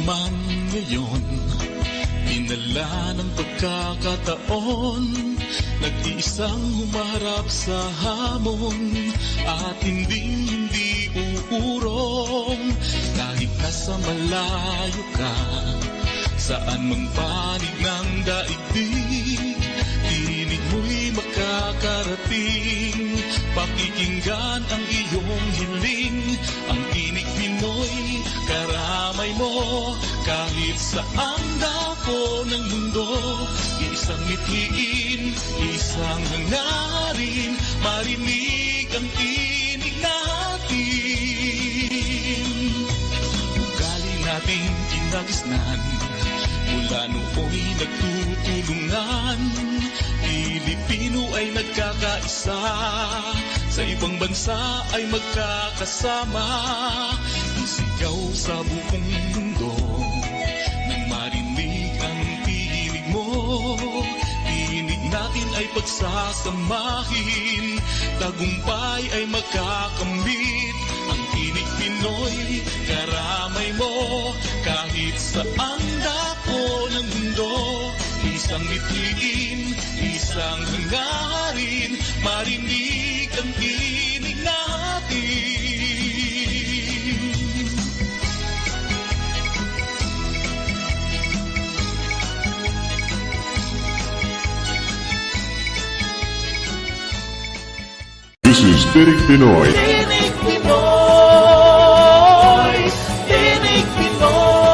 naman ngayon, dinala ng pagkakataon, nag-iisang humarap sa hamon, at hindi uurong. Kahit nasa malayo ka, saan mang panig ng daigdig, tinig mo'y makakarating. Pakikinggan ang iyong hiling, ang tinig Pinoy, karamay mo. Kahit saan dako ng mundo, isang mithiin, isang hangarin, marinig ang tinig natin. Ugali natin kinagisnan, mula nooy nagtutulungan. Pilipino ay nagkakaisa, sa ibang bansa ay magkakasama. Isigaw sa buong mundo, nang marinig ang tinig mo. Tinig natin ay pagsasamahin, tagumpay ay magkakamit. Ang tinig Pinoy, karamay mo. Kahit saan dako ng mundo, isang mithiin, isang hangarin, marinig ang tinig natin. This is Tinig Pinoy. Tinig Pinoy, tinig Pinoy.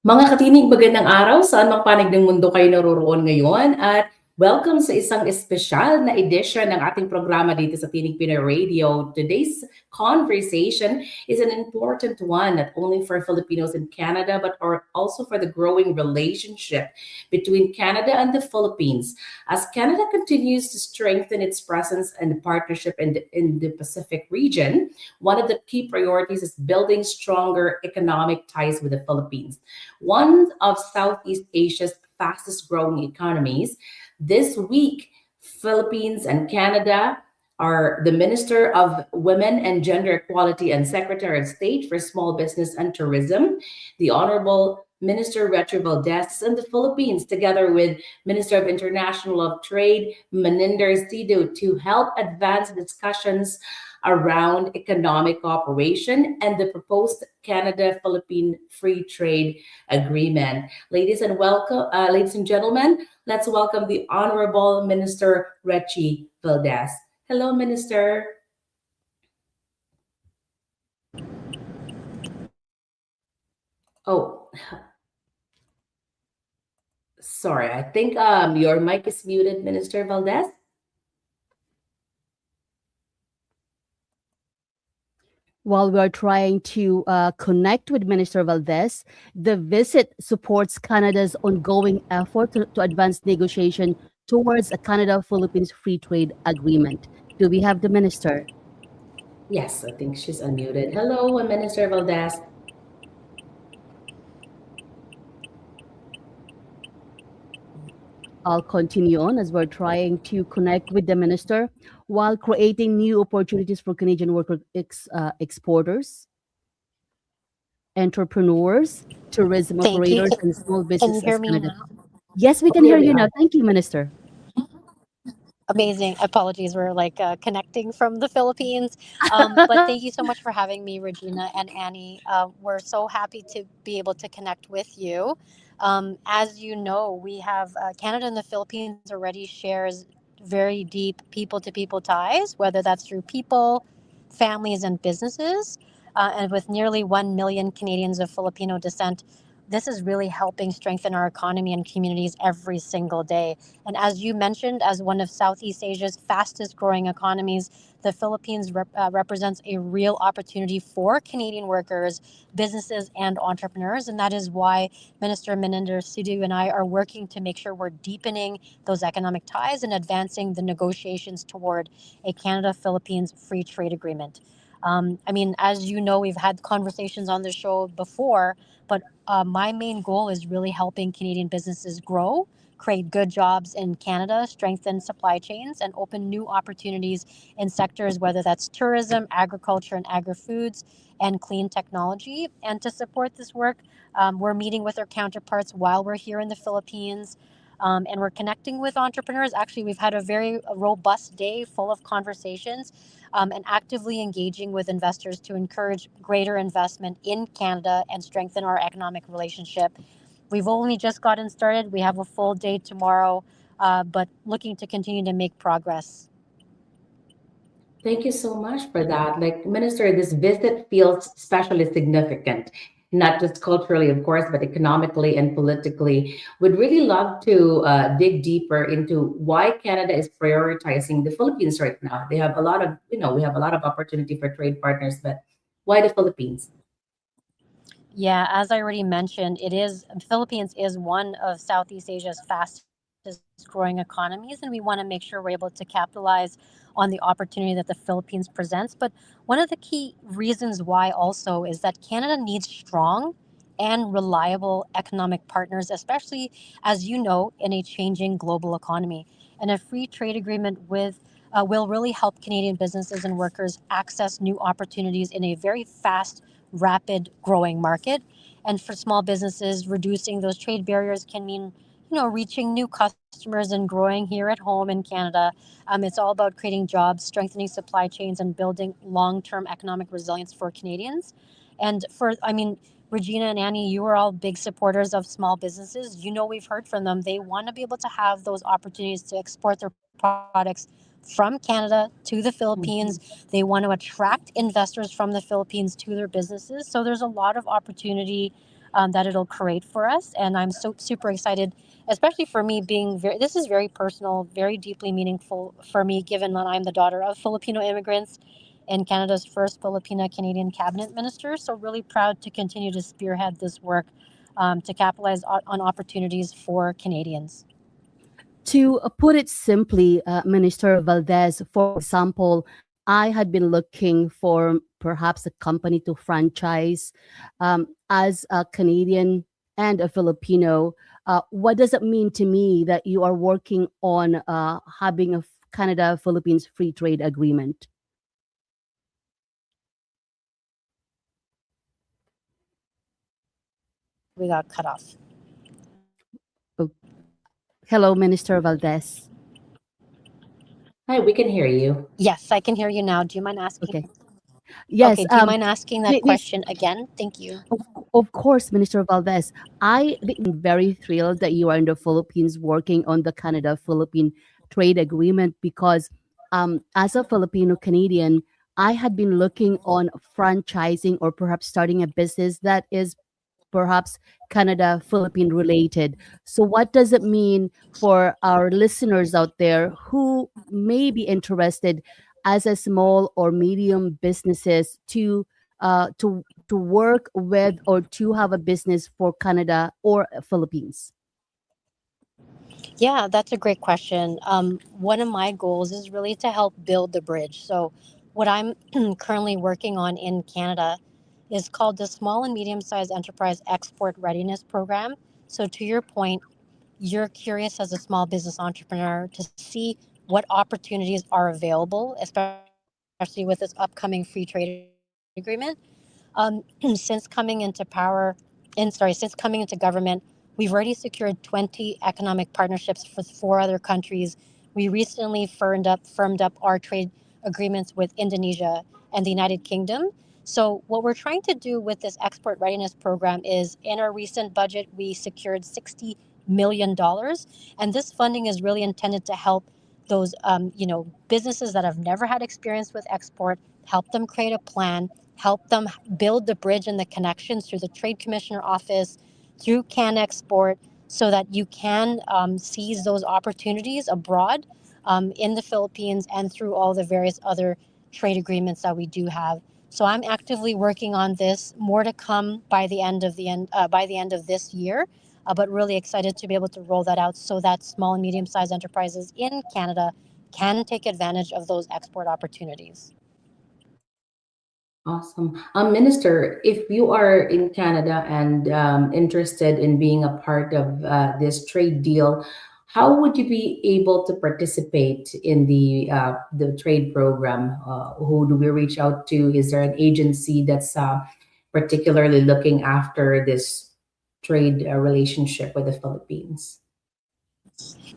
Mga katinig, magandang araw saan mang panig ng mundo kayo naroroon ngayon, at welcome sa isang espesyal na edition ng ating programa dito sa Tinig Pinoy Radio. Today's conversation is an important one, not only for Filipinos in Canada, but also for the growing relationship between Canada and the Philippines. As Canada continues to strengthen its presence and partnership in the Pacific region, one of the key priorities is building stronger economic ties with the Philippines, one of Southeast Asia's fastest growing economies. This week, Philippines and Canada are the Minister of Women and Gender Equality and Secretary of State for Small Business and Tourism, the Honorable Minister Rechie Valdez, in the Philippines, together with Minister of International Trade, Maninder Sido, to help advance discussions around economic cooperation and the proposed Canada-Philippine Free Trade Agreement. Ladies and gentlemen, let's welcome the Honorable Minister Rechie Valdez. Hello, Minister. Oh, sorry. I think your mic is muted, Minister Valdez. While we are trying to connect with Minister Valdez, the visit supports Canada's ongoing effort to advance negotiation towards a Canada-Philippines Free Trade Agreement. Do we have the minister? Yes, I think she's unmuted. Hello, Minister Valdez. I'll continue on as we're trying to connect with the minister while creating new opportunities for Canadian worker exporters, entrepreneurs, tourism operators, and small businesses. Can you hear me now? Yes, we can hear you now. Thank you, Minister. Amazing. Apologies, we're connecting from the Philippines. But thank you so much for having me, Regina and Annie. We're so happy to be able to connect with you. As you know, we have Canada and the Philippines already shares very deep people-to-people ties, whether that's through people, families, and businesses. And with nearly 1 million Canadians of Filipino descent, this is really helping strengthen our economy and communities every single day. And as you mentioned, as one of Southeast Asia's fastest growing economies, the Philippines represents a real opportunity for Canadian workers, businesses, and entrepreneurs. And that is why Minister Maninder Sidhu and I are working to make sure we're deepening those economic ties and advancing the negotiations toward a Canada-Philippines free trade agreement. As you know, we've had conversations on the show before, but my main goal is really helping Canadian businesses grow create good jobs in Canada, strengthen supply chains, and open new opportunities in sectors, whether that's tourism, agriculture, and agri foods, and clean technology. And to support this work, we're meeting with our counterparts while we're here in the Philippines. And we're connecting with entrepreneurs. Actually, we've had a very robust day full of conversations and actively engaging with investors to encourage greater investment in Canada and strengthen our economic relationship. We've only just gotten started. We have a full day tomorrow, but looking to continue to make progress. Thank you so much for that. Like, Minister, this visit feels especially significant, not just culturally, of course, but economically and politically. Would really love to dig deeper into why Canada is prioritizing the Philippines right now. They have a lot of, we have a lot of opportunity for trade partners, but why the Philippines? Yeah, as I already mentioned, it is Philippines is one of Southeast Asia's fastest growing economies, and we want to make sure we're able to capitalize on the opportunity that the Philippines presents. But one of the key reasons why also is that Canada needs strong and reliable economic partners, especially as you know, in a changing global economy. And a free trade agreement with will really help Canadian businesses and workers access new opportunities in a very fast rapid growing market. And for small businesses, reducing those trade barriers can mean, reaching new customers and growing here at home in Canada. It's all about creating jobs, strengthening supply chains, and building long-term economic resilience for Canadians. And Regina and Annie, you are all big supporters of small businesses. We've heard from them. They want to be able to have those opportunities to export their products from Canada to the Philippines. Mhm. They want to attract investors from the Philippines to their businesses. So there's a lot of opportunity that it'll create for us. And I'm so super excited, especially for me being this is very personal, very deeply meaningful for me, given that I'm the daughter of Filipino immigrants and Canada's first Filipina Canadian cabinet minister. So really proud to continue to spearhead this work to capitalize on opportunities for Canadians. To put it simply, Minister Valdez, for example, I had been looking for perhaps a company to franchise. As a Canadian and a Filipino, what does it mean to me that you are working on having a Canada Philippines free trade agreement? We got cut off. Oh, hello, Minister Valdez. Hi, we can hear you. Yes, I can hear you now. Do you mind asking? Okay. Yes. Okay, do you mind asking that This question again? Thank you. Of course, Minister Valdez. I am very thrilled that you are in the Philippines working on the Canada Philippine trade agreement because, as a Filipino Canadian, I had been looking on franchising or perhaps starting a business that is perhaps Canada Philippine related. So, what does it mean for our listeners out there who may be interested as a small or medium businesses to work with or to have a business for Canada or Philippines? Yeah, that's a great question. One of my goals is really to help build the bridge. So, what I'm currently working on in Canada is called the Small and Medium Sized Enterprise Export Readiness Program. So, to your point, you're curious as a small business entrepreneur to see what opportunities are available, especially with this upcoming free trade agreement. Since coming into since coming into government, we've already secured 20 economic partnerships with four other countries. We recently firmed up our trade agreements with Indonesia and the United Kingdom. So what we're trying to do with this export readiness program is in our recent budget, we secured $60 million. And this funding is really intended to help those businesses that have never had experience with export, help them create a plan, help them build the bridge and the connections through the Trade Commissioner Office, through Can Export, so that you can seize those opportunities abroad in the Philippines and through all the various other trade agreements that we do have. So I'm actively working on this. More to come by the end of this year, but really excited to be able to roll that out so that small and medium sized enterprises in Canada can take advantage of those export opportunities. Awesome. Minister, if you are in Canada and interested in being a part of this trade deal, how would you be able to participate in the trade program? Who do we reach out to? Is there an agency that's particularly looking after this trade relationship with the Philippines?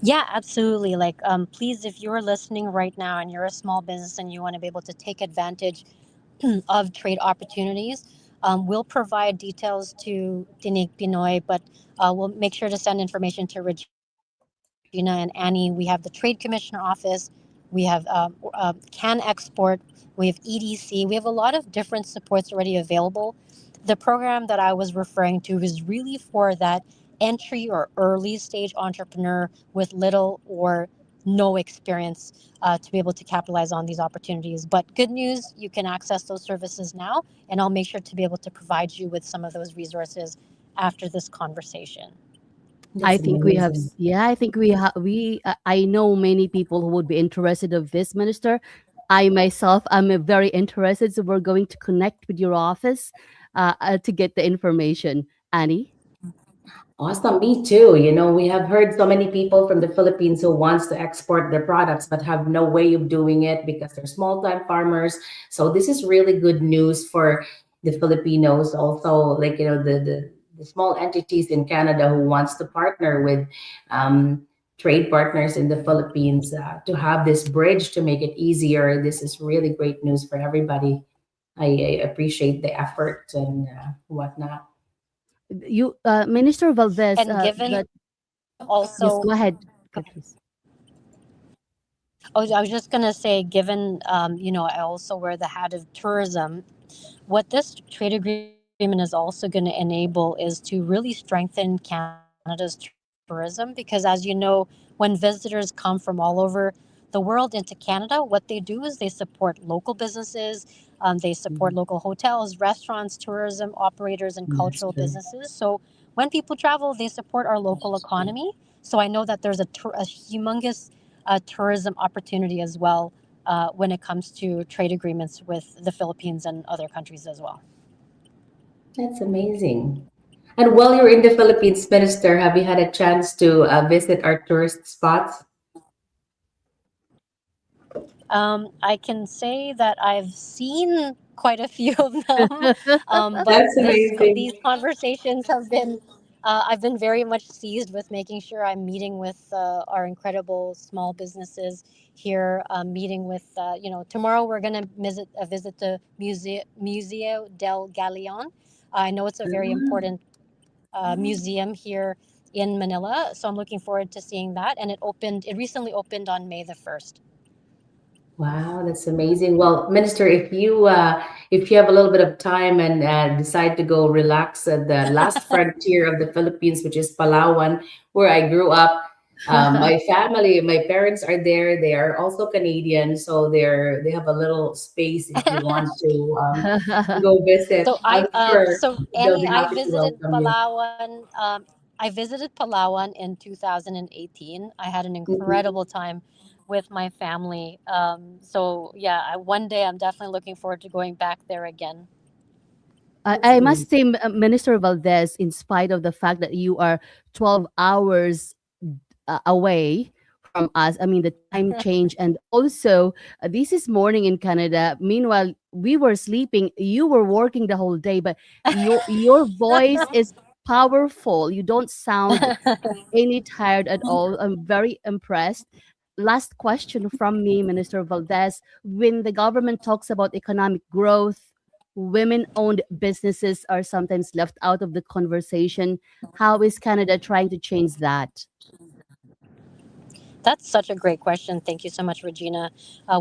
Yeah, absolutely. Like, please, if you're listening right now and you're a small business and you want to be able to take advantage of trade opportunities, we'll provide details to Tinig Pinoy, but we'll make sure to send information to Regina and Annie. We have the Trade Commissioner Office, we have Can Export, we have EDC, we have a lot of different supports already available. The program that I was referring to is really for that entry or early stage entrepreneur with little or no experience to be able to capitalize on these opportunities. But good news, you can access those services now, and I'll make sure to be able to provide you with some of those resources after this conversation. I That's think we have, amazing. yeah, I think I know many people who would be interested of this, Minister. I myself, I'm very interested, so we're going to connect with your office to get the information. Annie? Awesome, me too. You know, we have heard so many people from the Philippines who wants to export their products but have no way of doing it because they're small-time farmers. So this is really good news for the Filipinos. Also, like the small entities in Canada who wants to partner with trade partners in the Philippines to have this bridge to make it easier. This is really great news for everybody. I appreciate the effort and whatnot. You, Minister Valdez, And given that, yes, also, go ahead. Go, please. oh, I was just going to say, given, I also wear the hat of tourism, what this trade agreement is also going to enable is to really strengthen Canada's tourism because, as you know, when visitors come from all over the world into Canada, what they do is they support local businesses, they support local Mhm. hotels, restaurants, tourism operators, and cultural That's true. businesses. So when people travel, they support our local economy. So I know that there's a humongous tourism opportunity as well when it comes to trade agreements with the Philippines and other countries as well. That's amazing. And while you're in the Philippines, Minister, have you had a chance to visit our tourist spots? I can say that I've seen quite a few of them, but That's amazing. these conversations have been. I've been very much seized with making sure I'm meeting with our incredible small businesses here. Meeting with, tomorrow we're going to visit the Museo del Galeon. I know it's a very important museum here in Manila, so I'm looking forward to seeing that. And it opened. It recently opened on May the 1st. Wow, that's amazing. Well, Minister, if you have a little bit of time and decide to go relax at the last frontier of the Philippines, which is Palawan, where I grew up, my family, my parents are there. They are also Canadian, so they have a little space if you want to go visit. So I'm sure so they'll Annie, be happy to welcome you. I visited Palawan in 2018. I had an Mhm. incredible time with my family. So yeah, one day I'm definitely looking forward to going back there again. That's I must amazing. say, Minister Valdez, in spite of the fact that you are 12 hours away from us, I mean, the time change, and also this is morning in Canada. Meanwhile, we were sleeping, you were working the whole day, but your voice is powerful. You don't sound any tired at all. I'm very impressed. Last question from me, Minister Valdez. When the government talks about economic growth, women owned businesses are sometimes left out of the conversation. How is Canada trying to change that? That's such a great question. Thank you so much, Regina.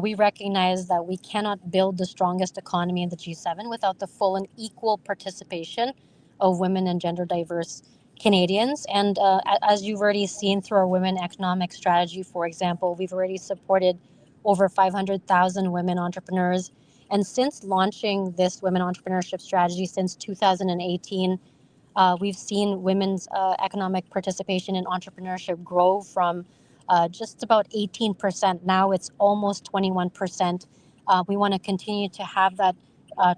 We recognize that we cannot build the strongest economy in the G7 without the full and equal participation of women and gender diverse Canadians. And as you've already seen through our women economic strategy, for example, we've already supported over 500,000 women entrepreneurs. And since launching this women entrepreneurship strategy since 2018, we've seen women's economic participation in entrepreneurship grow from just about 18%. Now it's almost 21%. We want to continue to have that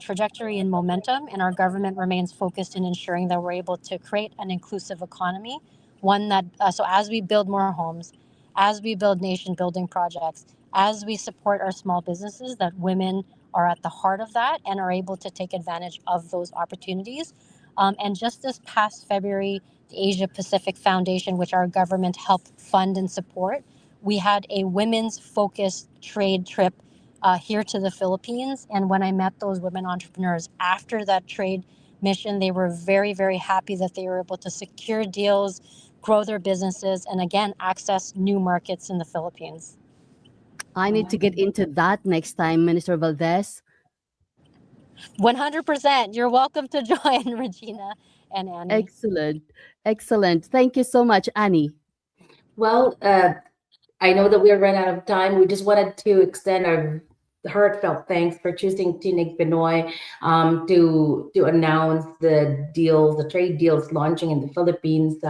trajectory and momentum, and our government remains focused in ensuring that we're able to create an inclusive economy one that so as we build more homes, as we build nation building projects, as we support our small businesses, that women are at the heart of that and are able to take advantage of those opportunities. And just this past February, the Asia Pacific Foundation, which our government helped fund and support, we had a women's focused trade trip here to the Philippines. And when I met those women entrepreneurs after that trade mission, they were very, very happy that they were able to secure deals, grow their businesses, and again, access new markets in the Philippines. I need to get into that next time, Minister Valdez. 100%. You're welcome to join, Regina and Annie. Excellent. Excellent. Thank you so much, Annie. Well, I know that we're running out of time. We just wanted to extend our heartfelt thanks for choosing Tinig Pinoy to announce the deals, the trade deals launching in the Philippines.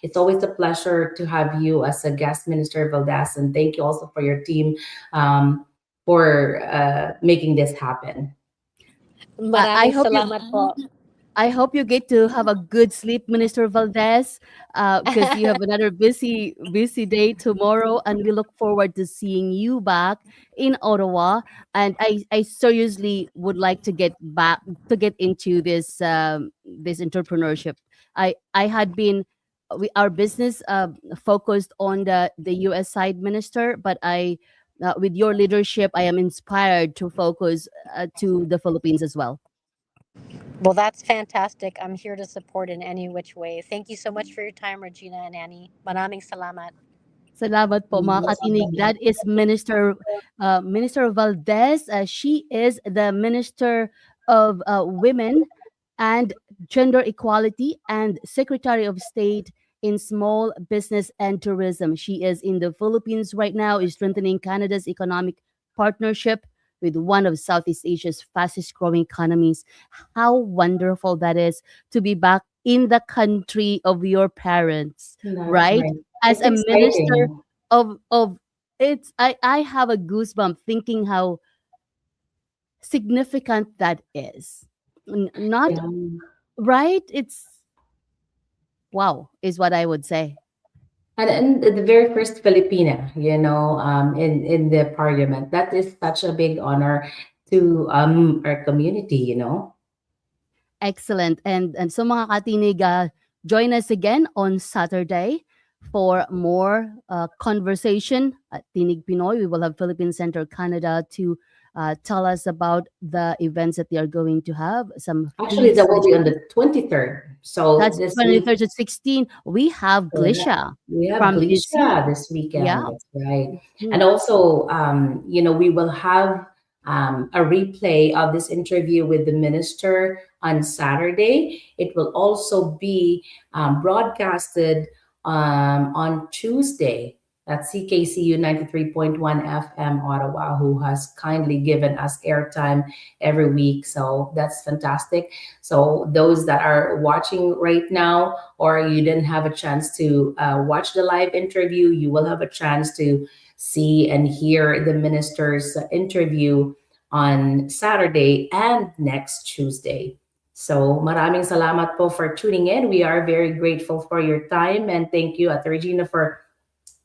It's always a pleasure to have you as a guest, Minister Valdez, and thank you also for your team for making this happen. I Maraming hope you salamat po. I hope you get to have a good sleep, Minister Valdez, because you have another busy day tomorrow, and we look forward to seeing you back in Ottawa. And I seriously would like to get into this entrepreneurship. I had been our business focused on the U.S. side, Minister, but with your leadership, I am inspired to focus to the Philippines as well. Well, that's fantastic. I'm here to support in any which way. Thank you so much for your time, Regina and Annie. Maraming salamat. Salamat po mga katinig. That is Minister Valdez. She is the Minister of Women and Gender Equality and Secretary of State in Small Business and Tourism. She is in the Philippines right now, is strengthening Canada's economic partnership with one of Southeast Asia's fastest growing economies. How wonderful that is to be back in the country of your parents, That's right? right. As It's a minister exciting. of it's I have a goosebump thinking how significant that is. Not Yeah. right? It's wow, is what I would say. And the very first Filipina, in the parliament. That is such a big honor to our community. Excellent. And so mga katinig, join us again on Saturday for more conversation at Tinig Pinoy. We will have Philippine Center Canada to tell us about the events that they are going to have. Some Actually, food that will be on sessions. the 23rd. So That's this week, 23rd to 16. We have correct. Glisha We have from BC. Glisha this Yeah. weekend. That's right. And Mhm. also, we will have a replay of this interview with the minister on Saturday. It will also be broadcasted on Tuesday at CKCU 93.1 FM Ottawa, who has kindly given us airtime every week. So that's fantastic. So those that are watching right now, or you didn't have a chance to watch the live interview, you will have a chance to see and hear the minister's interview on Saturday and next Tuesday. So maraming salamat po for tuning in. We are very grateful for your time, and thank you, Ate Regina, for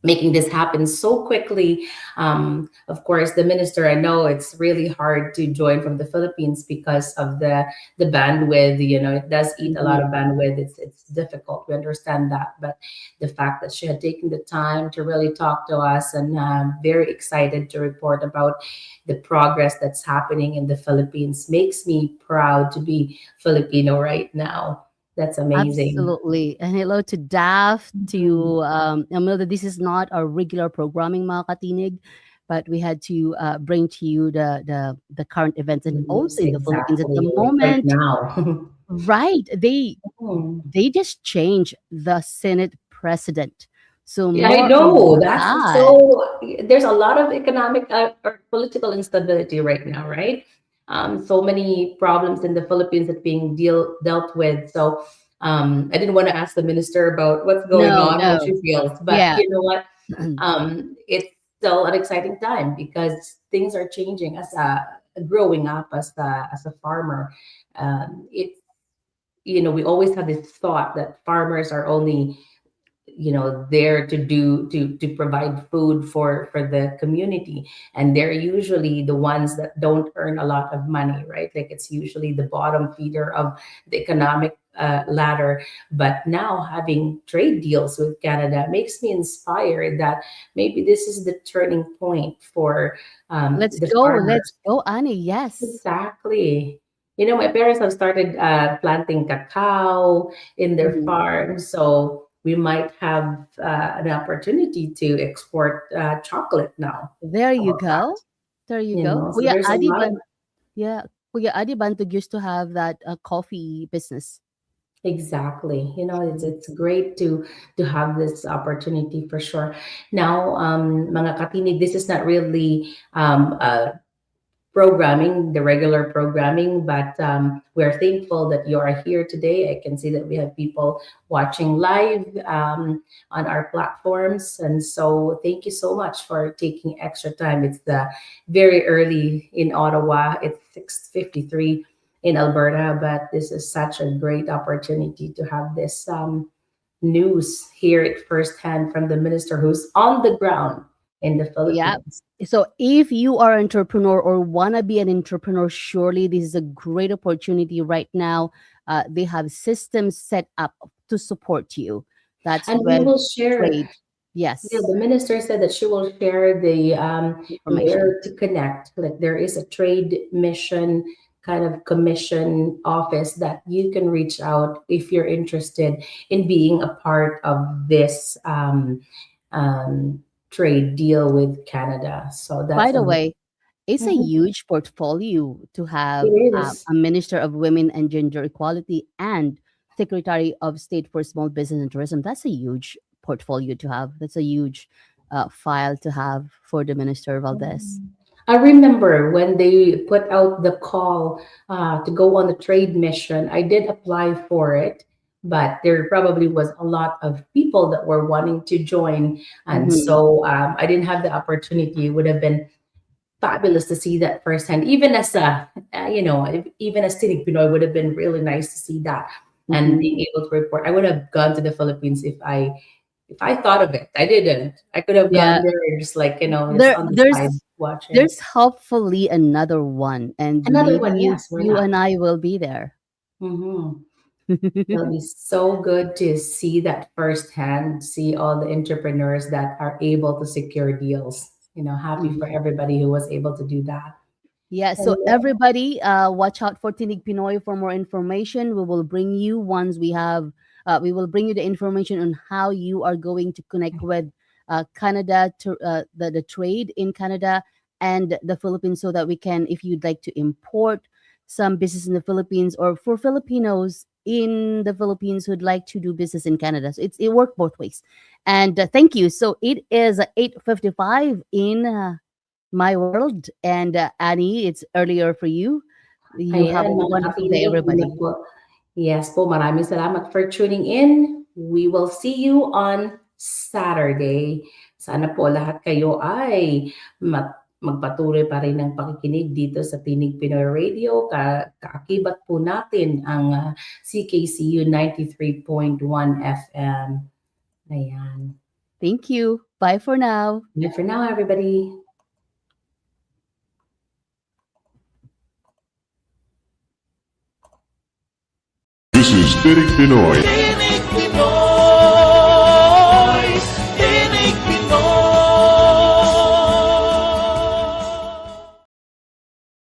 making this happen so quickly. Of course, the minister, I know it's really hard to join from the Philippines because of the bandwidth. It does eat a lot of bandwidth. It's difficult. We understand that, but the fact that she had taken the time to really talk to us, and very excited to report about the progress that's happening in the Philippines makes me proud to be Filipino right now. That's amazing. Absolutely. And hello to Daft, Mhm. to I know that this is not our regular programming, mga katinig, but we had to bring to you the current events, and Yes, also in the Philippines at the exactly. Right moment. now. Right. Hmm. They just changed the Senate president. So Yeah, I more on know. That's that. so. There's a lot of economic or political instability right now, right? So many problems in the Philippines that being dealt with. So, I didn't want to ask the minister about what's going No, on, how no. she feels, but Yeah. you know what? It's still an exciting time because things are changing as growing up as a farmer. It's we always have this thought that farmers are only there to do to provide food for the community, and they're usually the ones that don't earn a lot of money, right? Like it's usually the bottom feeder of the economic ladder. But now having trade deals with Canada makes me inspired that maybe this is the turning point for the farmers. Let's go, Annie. Yes. Exactly. My parents have started planting cacao in their Mhm. farm, so we might have an opportunity to export chocolate now. There How you about that? go. There you go. So there's a lot of Yeah, Kuya Adi Bantog used to have that coffee business. exactly. It's great to have this opportunity for sure. Now, mga katinig, this is not really programming, the regular programming, but we're thankful that you are here today. I can see that we have people watching live on our platforms. And so thank you so much for taking extra time. It's the very early in Ottawa. It's 6:53 in Alberta, but this is such a great opportunity to have this news, hear it firsthand from the minister who's on the ground in the Yeah. Philippines. So if you are an entrepreneur or want to be an entrepreneur, surely this is a great opportunity right now. They have systems set up to support you. That's And we when will share. trade. Yeah, Yes, the minister said that she will share the information. where to connect. Like there is a trade mission kind of commission office that you can reach out if you're interested in being a part of this um, trade deal with Canada. So By that's the a way, it's a Mhm. huge portfolio to It have is. a Minister of Women and Gender Equality and Secretary of State for Small Business and Tourism. That's a huge portfolio to have. That's a huge file to have for the Minister Valdez. I remember when they put out the call to go on the trade mission, I did apply for it, but there probably was a lot of people that were wanting to join. And Hmm. so I didn't have the opportunity. It would have been fabulous to see that firsthand. Even as even as Tinig Pinoy, would have been really nice to see that and Hmm. being able to report. I would have gone to the Philippines if I thought of it. I didn't. I could have Yeah, gone there just like just there on the there's side watching. there's hopefully another one, and Another maybe one, yes, we're you not. and I will be there. Hmm. It'll be so good to see that firsthand, see all the entrepreneurs that are able to secure deals. Happy for Mhm. everybody who was able to do that. Yeah, so And everybody, watch out for Tinig Pinoy for more information. We will bring you once we will bring you the information on how you are going to connect with Canada, to the trade in Canada and the Philippines, so that we can, if you'd like to import some business in the Philippines, or for Filipinos in the Philippines who'd like to do business in Canada. So it worked both ways. And thank you. So it is 8:55 in my world. And Annie, it's earlier for you. You have a ayan, mga wonderful day, katinig, everybody. yes po, maraming salamat for tuning in. We will see you on Saturday. Sana po lahat kayo ay magpatuloy pa rin ng pakikinig dito sa Tinig Pinoy Radio. Kaakibat po natin ang CKCU 93.1 FM. Ayan. Thank you. Bye for now. Bye for now, everybody. This is Tinig Pinoy.